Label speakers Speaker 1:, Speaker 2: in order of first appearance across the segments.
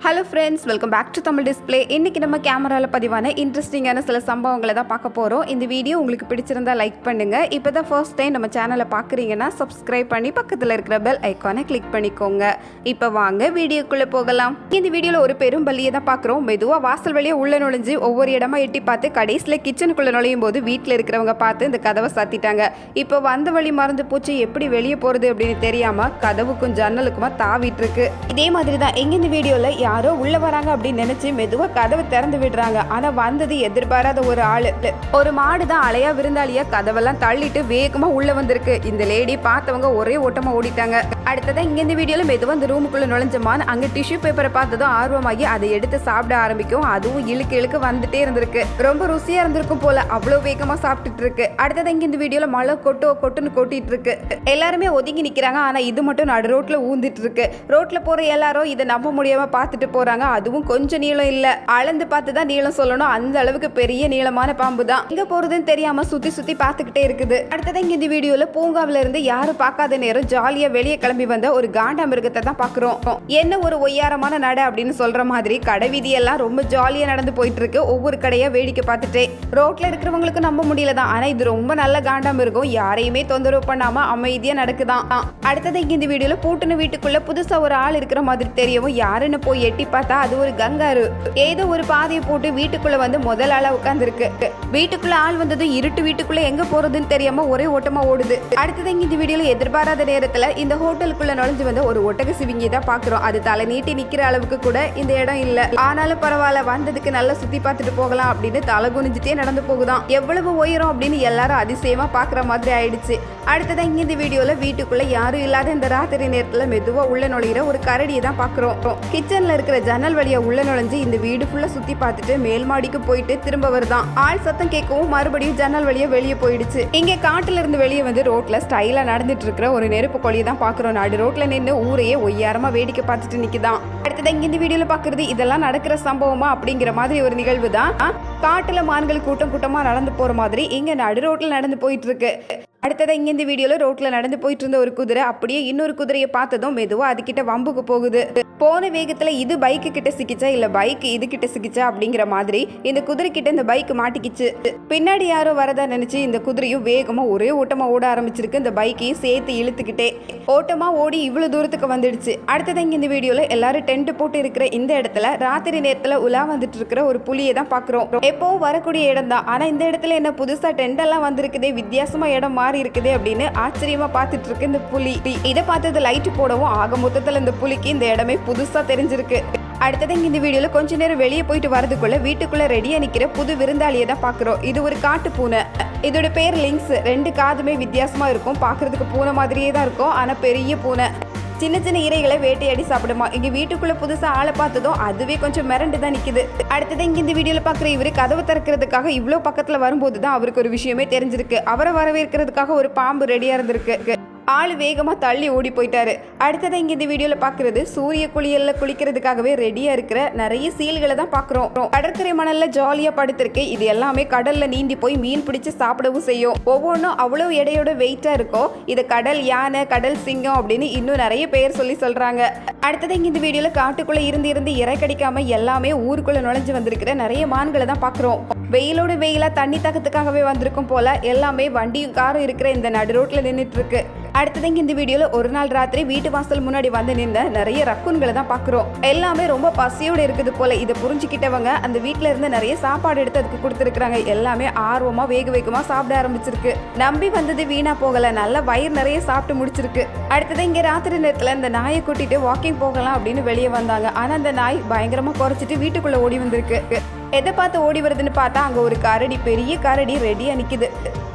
Speaker 1: Hello friends, welcome back to Tamil display. இன்றைக்கி நம்ம கேமராவில் பதிவான இன்ட்ரெஸ்டிங்கான சில சம்பவங்களை தான் பார்க்க போகிறோம். இந்த வீடியோ உங்களுக்கு பிடிச்சிருந்தா லைக் பண்ணுங்கள். இப்போ தான் ஃபர்ஸ்ட் டைம் நம்ம சேனலை பார்க்குறீங்கன்னா சப்ஸ்கிரைப் பண்ணி பக்கத்தில் இருக்கிற பெல் ஐக்கானை கிளிக் பண்ணிக்கோங்க. இப்போ வாங்க வீடியோக்குள்ளே போகலாம். இந்த வீடியோவில் ஒரு பெரும் பள்ளியை தான் பார்க்குறோம். மெதுவாக வாசல் வழியாக உள்ளே நுழைஞ்சு ஒவ்வொரு இடமா எட்டி பார்த்து கடைசியில் கிச்சனுக்குள்ளே நுழையும் போது வீட்டில் இருக்கிறவங்க பார்த்து இந்த கதவை சாத்திட்டாங்க. இப்போ வந்த வழி மறந்து போச்சு, எப்படி வெளியே போகிறது அப்படின்னு தெரியாமல் கதவுக்கும் ஜன்னலுக்குமா தாவிட்டு இருக்கு. இதே மாதிரி தான் எங்க இந்த வீடியோவில் யாரோ உள்ள வராங்க அப்படின்னு நினைச்சு மெதுவா கதவை திறந்து விடுறாங்க. ஆனா வந்தது எதிர்பாராத ஒரு ஆளு. ஒரு மாடு தான் அலையா விருந்தாளியா கதவெல்லாம் தள்ளிட்டு வேகமா உள்ள வந்திருக்கு. இந்த லேடி பார்த்தவங்க ஒரே ஓட்டமா ஓடிட்டாங்க. அடுத்ததான் இங்க இந்த வீடியோல மெதுவா இந்த ரூமுக்குள்ள நுழைஞ்சமான் அங்க டிஷ்யூ பேப்பரை பார்த்ததும் ஆர்வமாகி அதை எடுத்து சாப்பிட ஆரம்பிக்கும். அதுவும் இழுக்கு இழுக்கு வந்துட்டே இருந்திருக்கு. ரொம்ப ருசியா இருந்திருக்கும் போல, அவ்வளவு வேகமா சாப்பிட்டுட்டு இருக்கு. அடுத்ததான் இங்க இந்த வீடியோல மழை கொட்டுன்னு கொட்டிட்டு இருக்கு. எல்லாருமே ஒதுங்கி நிக்கிறாங்க. ஆனா இது மட்டும் நடு ரோட்ல ஊந்திட்டு இருக்கு. ரோட்ல போற எல்லாரும் இதை நம்ப முடியாம பார்த்துட்டு போறாங்க. அதுவும் கொஞ்சம் நீளம் இல்ல, அளந்து பார்த்து தான் நீளம் சொல்லணும். அந்த அளவுக்கு பெரிய நீளமான பாம்பு தான். எங்க போறதுன்னு தெரியாம சுத்தி சுத்தி பார்த்துக்கிட்டே இருக்குது. அடுத்தது இங்க இந்த வீடியோல பூங்காவில இருந்து யாரும் பார்க்காத நேரம் ஜாலியா வெளியே கிளம்பி வந்த ஒரு காண்டா மிருகத்தை தான் பாக்குறோம். என்ன ஒரு ஒய்யாரமான நட அப்படின்னு சொல்ற மாதிரி கடை வீதியெல்லாம் ரொம்ப ஜாலியா நடந்து போயிட்டு இருக்கு. ஒவ்வொரு கடையா வேடிக்கை பார்த்துட்டே ரோட்ல இருக்கிறவங்களுக்கு நம்ப முடியல தான். ஆனா இது ரொம்ப நல்ல காண்டா மிருகம். யாரையுமே தொந்தரவு பண்ணாம அமைதியா நடக்குதான். அடுத்தது இங்க இந்த வீடியோல பூட்டுன வீட்டுக்குள்ள புதுசா ஒரு ஆள் இருக்கிற மாதிரி தெரியவும் யாருன்னு போய் எட்டி பார்த்தா அது ஒரு கங்காரு. ஏதோ ஒரு பாதையை போட்டு வீட்டுக்குள்ள வந்து முதல் ஆளா உட்கார்ந்து இருக்கு. வீட்டுக்குள்ள ஆள் வந்ததும் இருட்டு வீட்டுக்குள்ள எங்க போறதுன்னு தெரியாம ஒரே ஓட்டமா ஓடுது. அடுத்தது இந்த வீடியோல எதிர்பாராத நேரத்துல இந்த ஹோட்டலுக்குள்ள நுழைஞ்சு வந்து ஒரு ஒட்டக சிவிங்கி தான் பாக்குறோம். அது தலை நீட்டி நிக்கிற அளவுக்கு கூட இந்த இடம் இல்ல. ஆனாலும் பரவாயில்ல, வந்ததுக்கு நல்லா சுத்தி பார்த்துட்டு போகலாம் அப்படின்னு தலை குனிஞ்சிட்டே நடந்து போகுதான். எவ்வளவு உயரம் அப்படின்னு எல்லாரும் அதிசயமா பாக்குற மாதிரி ஆயிடுச்சு. அடுத்ததான் இங்க இந்த வீடியோல வீட்டுக்குள்ள யாரும் இல்லாத இந்த ராத்திரி நேரத்துல மெதுவா உள்ள நுழைகிற ஒரு கரடியை தான் பாக்குறோம். கிச்சன்ல இருக்கிற ஜன்னல் வழியா உள்ள நுழைஞ்சு இந்த வீடு ஃபுல்லா சுத்தி பார்த்துட்டு மேல் மாடிக்கு போயிட்டு திரும்ப வருதான். ஆள் சத்தம் கேட்கவும் மறுபடியும் ஜன்னல் வழியா வெளியே போயிடுச்சு. இங்க காட்டுல இருந்து வெளியே வந்து ரோட்ல ஸ்டைலா நடந்துட்டு இருக்கிற ஒரு நெருப்பு கொழியை தான் பாக்குறோம். நடு ரோட்ல நின்று ஊரையே ஒய்யாரமா வேடிக்கை பார்த்துட்டு நிக்குதான். அடுத்ததான் இங்க இந்த வீடியோல பாக்குறது இதெல்லாம் நடக்கிற சம்பவமா அப்படிங்கிற மாதிரி ஒரு நிகழ்வு தான். காட்டுல மான்கள் கூட்டம் கூட்டமா நடந்து போற மாதிரி இங்க நடு ரோட்ல நடந்து போயிட்டு இருக்கு. அடுத்ததான் இங்க இந்த வீடியோல ரோட்ல நடந்து போயிட்டு இருந்த ஒரு குதிரை அப்படியே இன்னொரு குதிரையை பார்த்ததும் மெதுவா அதுகிட்ட வம்புக்கு போகுது. போன வேகத்துல இது பைக்கு கிட்ட சிக்கிச்சா இல்ல பைக் இது கிட்ட சிக்கிச்சா அப்படிங்கிற மாதிரி இந்த குதிரை கிட்ட இந்த பைக் மாட்டிக்கிச்சு. பின்னாடி யாரோ வரதா நினைச்சு இந்த குதிரையும் வேகமா ஒரே ஓட்டமா ஓட ஆரம்பிச்சிருக்கு. இந்த பைக்கையும் சேர்த்து இழுத்துக்கிட்டே ஓட்டமா ஓடி இவ்வளவு தூரத்துக்கு வந்துடுச்சு. அடுத்ததான் இங்க இந்த வீடியோல எல்லாரும் டென்ட் போட்டு இருக்கிற இந்த இடத்துல ராத்திரி நேரத்துல உலா வந்துட்டு இருக்கிற ஒரு புலியை தான் பாக்குறோம். எப்பவும் வரக்கூடிய இடம் தான். ஆனா இந்த இடத்துல என்ன புதுசா டென்ட் எல்லாம் வந்திருக்குதே, வித்தியாசமா இடம் மாறி இருக்குது அப்படின்னு ஆச்சரியமா பார்த்துட்டு இருக்கு இந்த புலி. இதை பார்த்தது லைட் போடவும் ஆக மொத்தத்துல இந்த புலிக்கு இந்த இடமே புதுசா தெரிஞ்சிருக்கு. அடுத்தது இந்த வீடியோல கொஞ்ச நேரம் வெளியே போயிட்டு வரதுக்குள்ள வீட்டுக்குள்ள ரெடியா நிக்கிற புது விருந்தாளியை தான் பாக்குறோம். இது ஒரு காட்டு பூனை. இதோட பேர் லிங்க்ஸ். ரெண்டு காதுமே வித்தியாசமா இருக்கும். பாக்குறதுக்கு பூனை மாதிரியே தான் இருக்கும். ஆனா பெரிய பூனை. சின்ன சின்ன இறைகளை வேட்டையாடி சாப்பிடுமா. இங்க வீட்டுக்குள்ள புதுசா ஆளை பார்த்ததும் அதுவே கொஞ்சம் மிரண்டு தான் நிக்குது. அடுத்தது இங்க இந்த வீடியோல பாக்குற இவரு கதவை திறக்கிறதுக்காக இவ்வளவு பக்கத்துல வரும்போது தான் அவருக்கு ஒரு விஷயமே தெரிஞ்சிருக்கு. அவரை வரவேற்கிறதுக்காக ஒரு பாம்பு ரெடியா இருந்திருக்கு. ஆள் வேகமா தள்ளி ஓடி போயிட்டாரு. அடுத்ததை இங்க இந்த வீடியோல பாக்குறது சூரிய குளியல்ல குளிக்கிறதுக்காகவே ரெடியா இருக்கிற நிறைய சீல்களை தான் பாக்குறோம். கடற்கரை மணல்ல ஜாலியா படுத்திருக்கு. இது எல்லாமே கடல்ல நீந்தி போய் மீன் பிடிச்சு சாப்பிடவும் செய்யும். ஒவ்வொன்றும் அவ்வளவு எடையோட வெயிட்டா இருக்கும். இது கடல் யானை, கடல் சிங்கம் அப்படின்னு இன்னும் நிறைய பெயர் சொல்றாங்க. அடுத்தது இங்க இந்த வீடியோல காட்டுக்குள்ள இருந்து இறை கடிக்காம எல்லாமே ஊருக்குள்ள நுழைஞ்சு வந்திருக்கிற நிறைய மான்களை தான் பாக்குறோம். வெயிலோட வெயிலா தண்ணி தாக்கத்துக்காகவே வந்திருக்கும் போல எல்லாமே வண்டியும் காரும் இருக்கிற இந்த நடு ரோட்ல நின்றுட்டு இருக்கு. அடுத்தது இந்த வீடியோல ஒரு நாள் ராத்திரி வீட்டு வாசல் முன்னாடி வந்து நின்ற நிறைய ரக்குன்களை தான் பாக்குறோம். எல்லாமே ரொம்ப பசியோட இருக்குது போல. இதை புரிஞ்சுக்கிட்டவங்க அந்த வீட்டுல இருந்து நிறைய சாப்பாடு எடுத்து அதுக்கு கொடுத்துருக்காங்க. எல்லாமே ஆர்வமா வேகமா சாப்பிட ஆரம்பிச்சிருக்கு. நம்பி வந்தது வீணா போகல, நல்ல வயிறு நிறைய சாப்பிட்டு முடிச்சிருக்கு. அடுத்தது இங்க ராத்திரி நேரத்துல இந்த நாயை கூட்டிட்டு வாக்கிங் போகலாம் அப்படின்னு வெளியே வந்தாங்க. ஆனா அந்த நாய் பயங்கரமா குறைச்சிட்டு வீட்டுக்குள்ள ஓடி வந்திருக்கு. எதை பார்த்து ஓடி வருதுன்னு பார்த்தா அங்க ஒரு கரடி, பெரிய கரடி ரெடியா நிக்குது.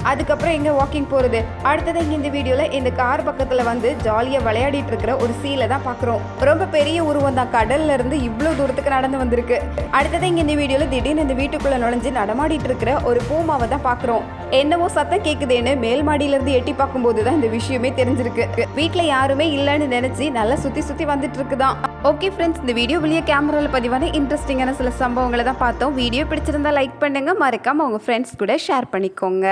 Speaker 1: அதுக்கப்புறம் எங்க வாக்கிங் போறது. அடுத்தது இங்க இந்த வீடியோல இந்த கார் பக்கத்துல வந்து ஜாலியா விளையாடிட்டு இருக்கிற ஒரு சீலை தான் பாக்குறோம். ரொம்ப பெரிய உருவம் தான். கடல்ல இருந்து இவ்வளவு தூரத்துக்கு நடந்து வந்திருக்கு. அடுத்தது இங்க இந்த வீடியோல திடீர்னு இந்த வீட்டுக்குள்ள நுழைஞ்சு நடமாடிட்டு இருக்கிற ஒரு பூமாவை தான் பாக்குறோம். என்னவோ சத்தம் கேக்குதேன்னு மேல் மாடியில இருந்து எட்டி பார்க்கும் போதுதான் இந்த விஷயமே தெரிஞ்சிருக்கு. வீட்டுல யாருமே இல்லைன்னு நினைச்சு நல்லா சுத்தி சுத்தி வந்துட்டு இருக்குதான். ஓகே ஃப்ரெண்ட்ஸ், இந்த வீடியோ வெளியே கேமரால பதிவான இன்ட்ரெஸ்டிங்கான சில சம்பவங்களை தான் பார்த்தோம். வீடியோ பிடிச்சிருந்தா லைக் பண்ணுங்க, மறக்காம உங்க ஃப்ரெண்ட்ஸ் கூட ஷேர் பண்ணிக்கோங்க.